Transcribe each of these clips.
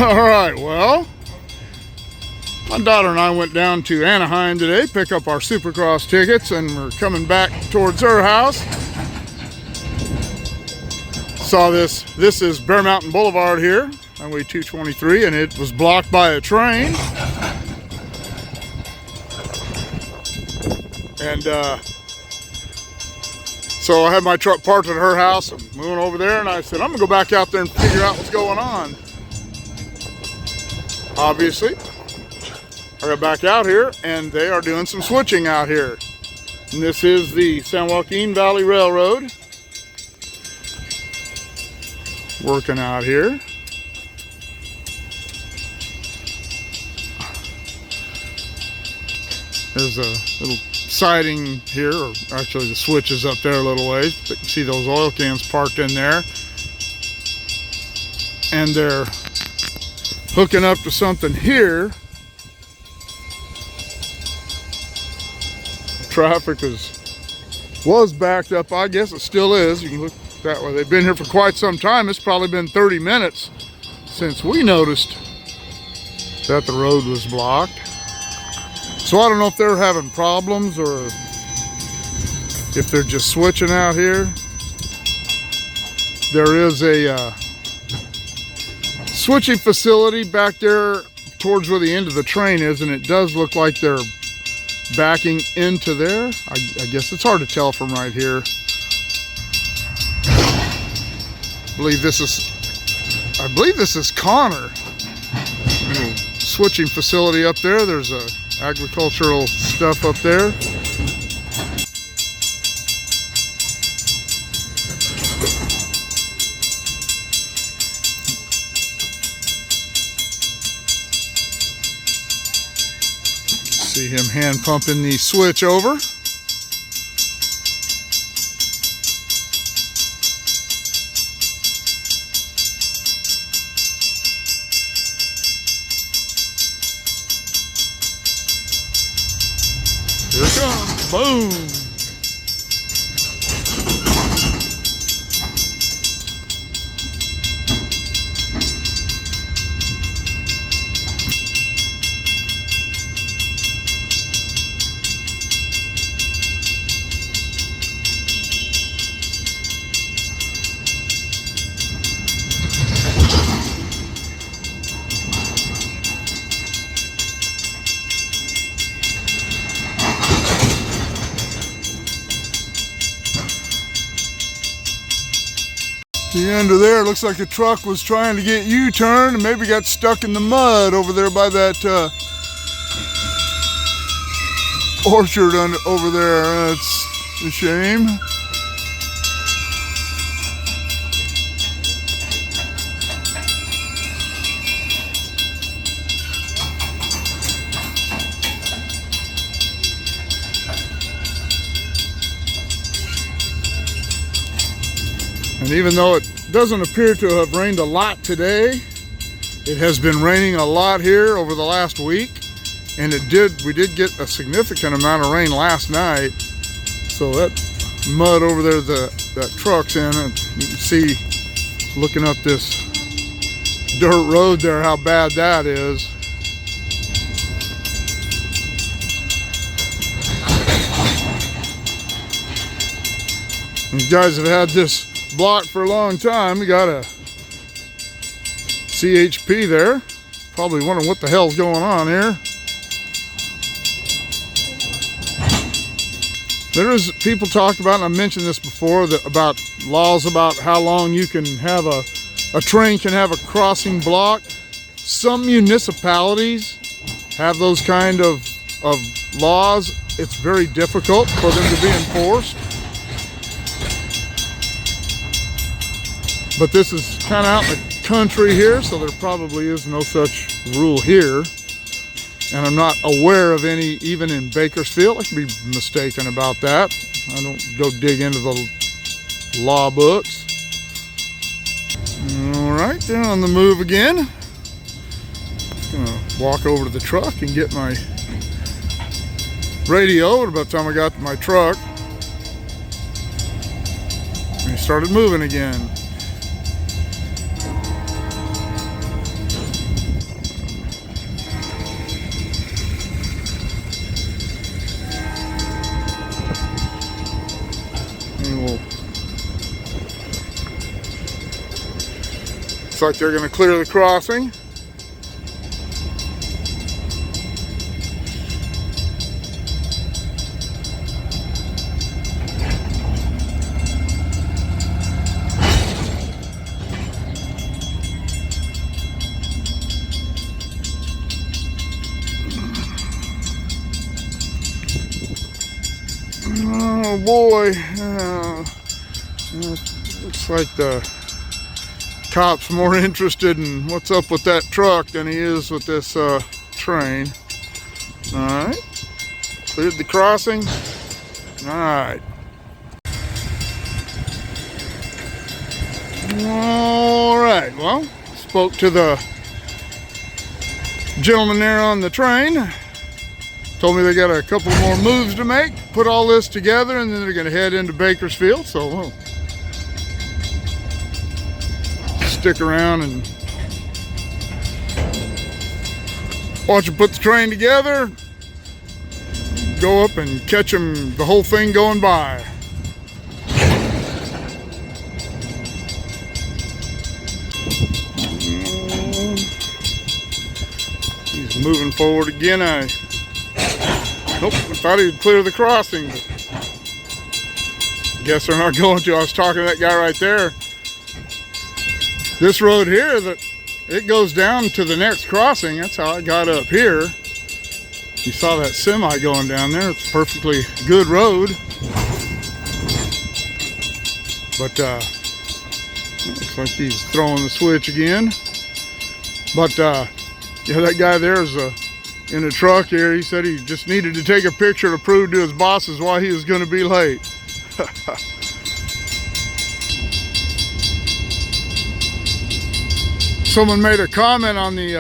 All right, well, my daughter and I went down to Anaheim today, pick up our Supercross tickets, and we're coming back towards her house. Saw this is Bear Mountain Boulevard here, Highway 223, and it was blocked by a train. And so I had my truck parked at her house. I'm moving over there, and I said, I'm gonna go back out there and figure out what's going on. Obviously, I got back out here, and they are doing some switching out here. And this is the San Joaquin Valley Railroad working out here. There's a little siding here, or actually the switch is up there a little ways. But you can see those oil cans parked in there. And they're hooking up to something here. Traffic was backed up. I guess it still is. You can look that way. They've been here for quite some time. It's probably been 30 minutes since we noticed that the road was blocked. So I don't know if they're having problems or if they're just switching out here. There is a switching facility back there towards where the end of the train is, and it does look like they're backing into there. I guess it's hard to tell from right here. I believe this is Connor. Little switching facility up there. There's a agricultural stuff up there. See him hand pumping the switch over. Here it comes. Boom. The end of there looks like a truck was trying to get U-turned and maybe got stuck in the mud over there by that orchard over there. That's a shame. And even though it doesn't appear to have rained a lot today, it has been raining a lot here over the last week. And we did get a significant amount of rain last night. So that mud over there that truck's in, and you can see looking up this dirt road there how bad that is. These guys have had this blocked for a long time. We got a CHP there. Probably wondering what the hell's going on here. There is people talk about, and I mentioned this before, about laws about how long you can have a train can have a crossing block. Some municipalities have those kind of laws. It's very difficult for them to be enforced. But this is kind of out in the country here, so there probably is no such rule here. And I'm not aware of any, even in Bakersfield. I could be mistaken about that. I don't go dig into the law books. All right, they're on the move again. Just gonna walk over to the truck and get my radio. By the time I got to my truck, and he started moving again. like they're going to clear the crossing. Oh boy, looks like the cop's more interested in what's up with that truck than he is with this train. Alright, cleared the crossing. Alright. Alright, well, spoke to the gentleman there on the train. Told me they got a couple more moves to make, put all this together, and then they're going to head into Bakersfield. So we'll stick around and watch them put the train together, go up and catch them, the whole thing going by. He's moving forward again. Nope, I thought he'd clear the crossing, but guess they're not going to. I was talking to that guy right there. This road here, it goes down to the next crossing. That's how I got up here. You saw that semi going down there. It's a perfectly good road. But looks like he's throwing the switch again. But yeah, that guy there is in a truck here. He said he just needed to take a picture to prove to his bosses why he was going to be late. Someone made a comment on the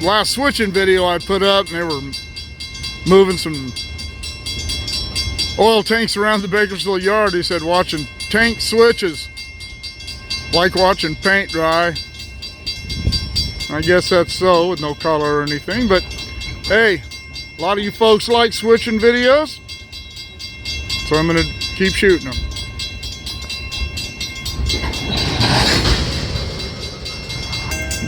last switching video I put up, and they were moving some oil tanks around the Bakersfield yard. He said watching tank switches like watching paint dry. I guess that's so, with no color or anything, but hey, a lot of you folks like switching videos, so I'm going to keep shooting them.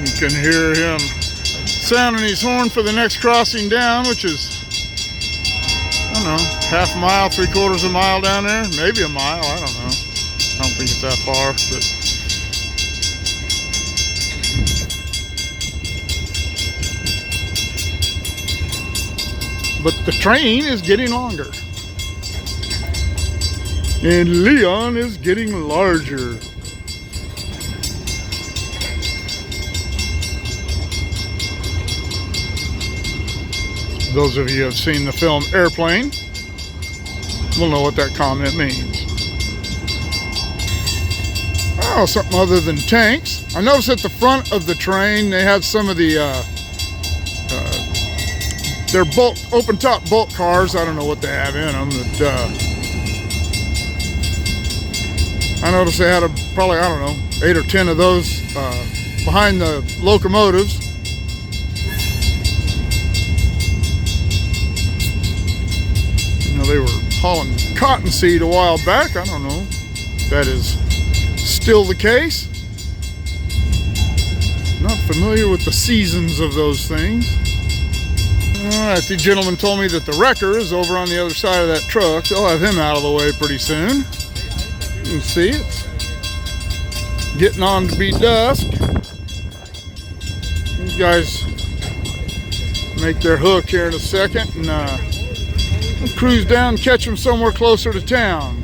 You can hear him sounding his horn for the next crossing down, which is, I don't know, half a mile, 3/4 of a mile down there, maybe a mile, I don't know. I don't think it's that far, but the train is getting longer. And Leon is getting larger. Those of you who have seen the film Airplane will know what that comment means. Oh, something other than tanks. I noticed at the front of the train they had some of the they're bulk, open top bulk cars. I don't know what they have in them, but I noticed they had probably, I don't know, 8 or 10 of those behind the locomotives. You know, they were hauling cottonseed a while back. I don't know if that is still the case. Not familiar with the seasons of those things. Alright, the gentleman told me that the wrecker is over on the other side of that truck. They'll have him out of the way pretty soon. You can see it's getting on to be dusk. These guys make their hook here in a second, and we'll cruise down and catch them somewhere closer to town.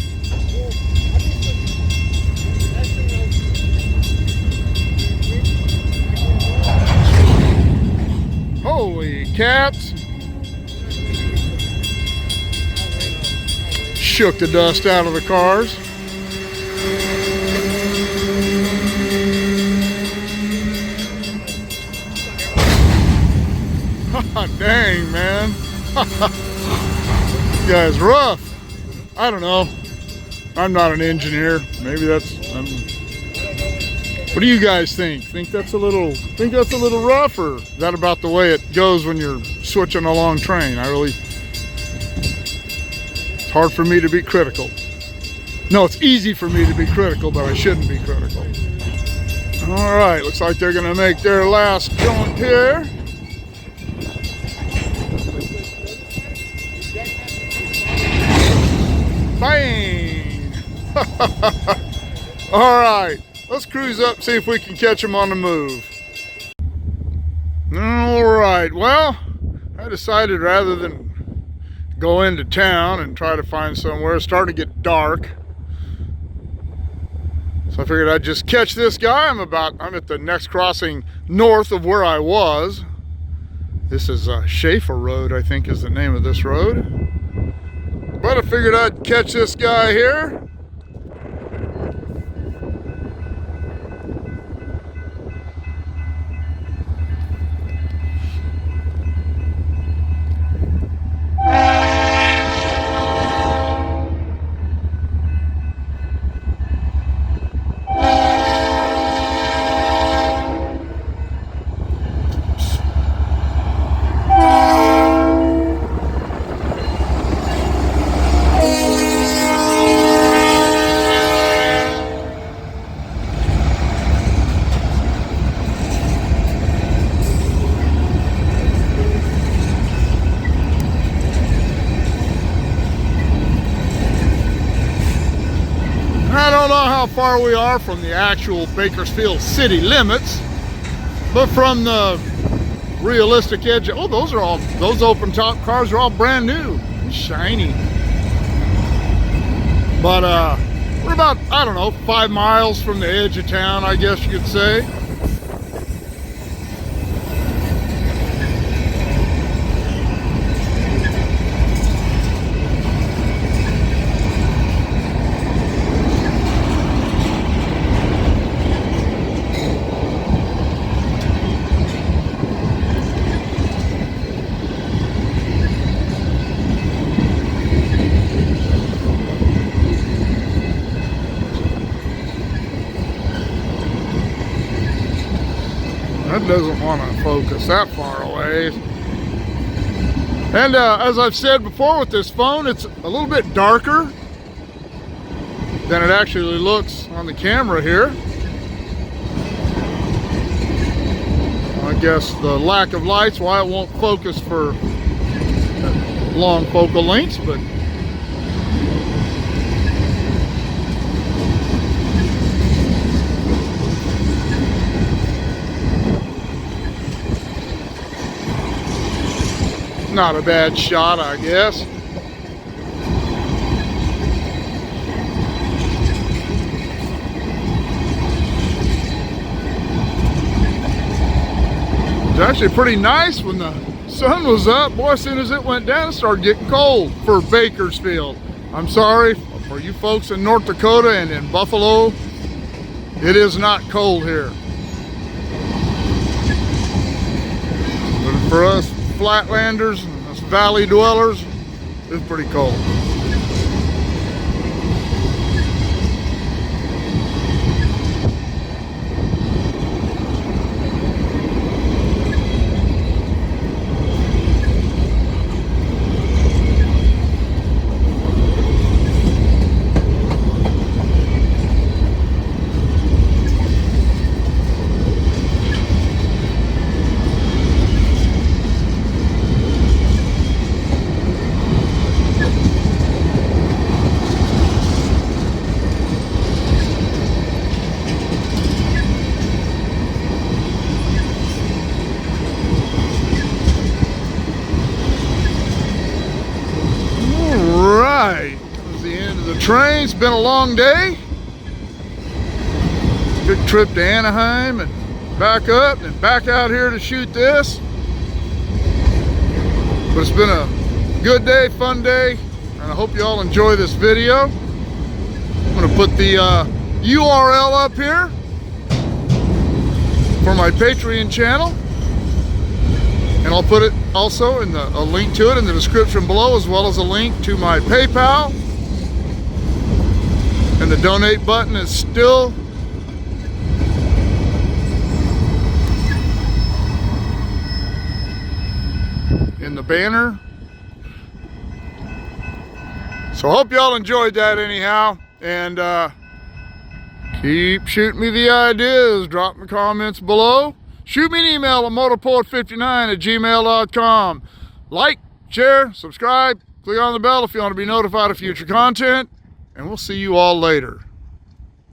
Holy cats. Shook the dust out of the cars. Dang, man. This guy's rough. I don't know. I'm not an engineer. Maybe that's... what do you guys think? Think that's a little rough, or is that about the way it goes when you're switching a long train? It's hard for me to be critical. No, it's easy for me to be critical, but I shouldn't be critical. All right, looks like they're gonna make their last joint here. Bang! All right, let's cruise up, see if we can catch them on the move. All right, well, I decided rather than go into town and try to find somewhere, it's starting to get dark. So I figured I'd just catch this guy. I'm at the next crossing north of where I was. This is Schaefer Road, I think is the name of this road. But I figured I'd catch this guy here. I don't know how far we are from the actual Bakersfield city limits, but from the realistic edge, oh, those open top cars are all brand new and shiny. But we're about, I don't know, 5 miles from the edge of town, I guess you could say. That doesn't want to focus that far away. And as I've said before with this phone, it's a little bit darker than it actually looks on the camera here. I guess the lack of light's why it won't focus for long focal lengths, but not a bad shot, I guess. It's actually pretty nice when the sun was up. Boy, as soon as it went down, it started getting cold for Bakersfield. I'm sorry for you folks in North Dakota and in Buffalo. It is not cold here. But for us Flatlanders and us valley dwellers, it's pretty cold. Train. It's been a long day. Good trip to Anaheim and back up and back out here to shoot this. But it's been a good day, fun day, and I hope you all enjoy this video. I'm going to put the URL up here for my Patreon channel, and I'll put it also in a link to it in the description below, as well as a link to my PayPal. And the donate button is still in the banner. So I hope y'all enjoyed that anyhow. And keep shooting me the ideas. Drop me comments below. Shoot me an email at motorport59@gmail.com. Like, share, subscribe, click on the bell if you want to be notified of future content. And we'll see you all later.